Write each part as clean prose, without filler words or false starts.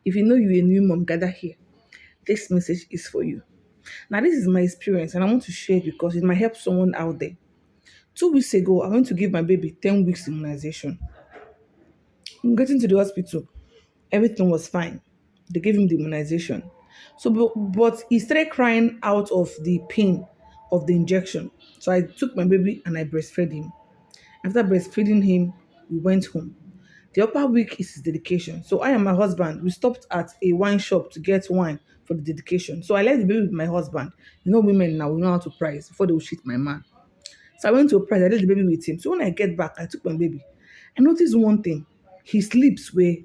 If you know you're a new mom, gather here. This message is for you. Now, this is my experience, and I want to share it because it might help someone out there. 2 weeks ago, I went to give my baby 10 weeks immunization. Getting to the hospital, everything was fine. They gave him the immunization. So, but he started crying out of the pain of the injection. So I took my baby and I breastfed him. After breastfeeding him, we went home. The upper week is his dedication. So I and my husband, we stopped at a wine shop to get wine for the dedication. So I left the baby with my husband. You know, women now, we know how to price before they will cheat my man. So I went to a price, I left the baby with him. So when I get back, I took my baby. I noticed one thing. His lips were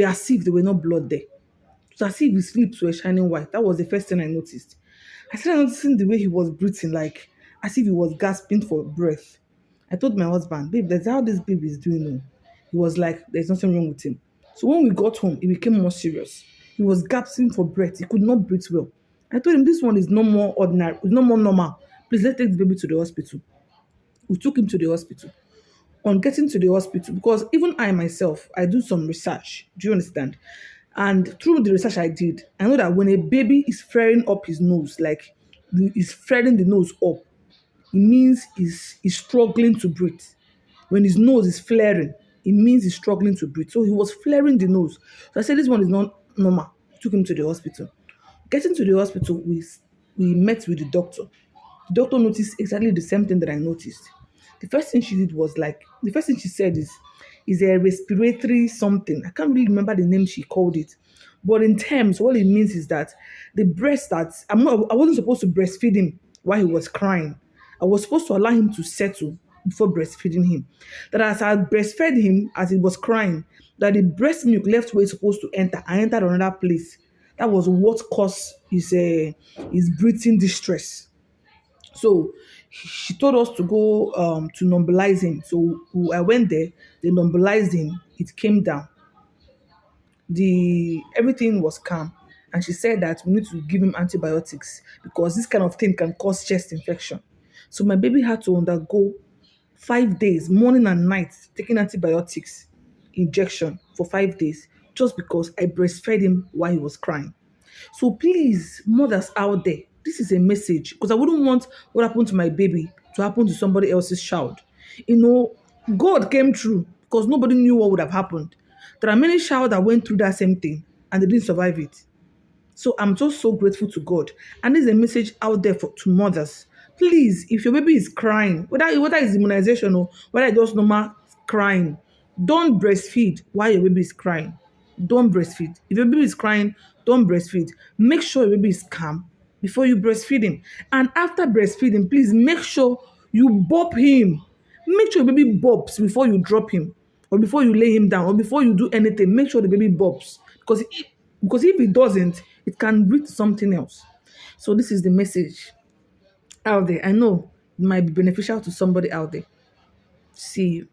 as if there were no blood there. It was as if his lips were shining white. That was the first thing I noticed. I started noticing the way he was breathing, like as if he was gasping for breath. I told my husband, babe, that's how this baby is doing. Oh. He was like, there's nothing wrong with him. So when we got home, it became more serious. He was gasping for breath. He could not breathe well. I told him this one is no more ordinary, it's no more normal. Please let's take the baby to the hospital. We took him to the hospital. On getting to the hospital, because even I myself, I do some research. Do you understand? And through the research I did, I know that when a baby is flaring up his nose, like is flaring the nose up, it means he's struggling to breathe. When his nose is flaring, it means he's struggling to breathe. So he was flaring the nose. So I said, this one is not normal. Took him to the hospital. Getting to the hospital, we met with the doctor. The doctor noticed exactly the same thing that I noticed. The first thing she did was like, the first thing she said is a respiratory something. I can't really remember the name she called it. But in terms, what it means is that the breast that I wasn't supposed to breastfeed him while he was crying. I was supposed to allow him to settle before breastfeeding him. That as I breastfed him as he was crying, that the breast milk left where it's supposed to enter and entered another place. That was what caused his breathing distress. So she told us to go to normalize him. So I went there, they normalized him, it came down. The everything was calm. And she said that we need to give him antibiotics because this kind of thing can cause chest infection. So my baby had to undergo 5 days, morning and night, taking antibiotics injection for 5 days just because I breastfed him while he was crying. So please, mothers out there, this is a message because I wouldn't want what happened to my baby to happen to somebody else's child. You know, God came through because nobody knew what would have happened. There are many child that went through that same thing and they didn't survive it. So I'm just so grateful to God. And there's a message out there to mothers. Please, if your baby is crying, whether it's immunization or whether it's just normal crying, don't breastfeed while your baby is crying. Don't breastfeed. If your baby is crying, don't breastfeed. Make sure your baby is calm before you breastfeed him. And after breastfeeding, please make sure you burp him. Make sure your baby burps before you drop him or before you lay him down or before you do anything. Make sure the baby burps because if it doesn't, it can lead to something else. So this is the message out there. I know it might be beneficial to somebody out there. See you.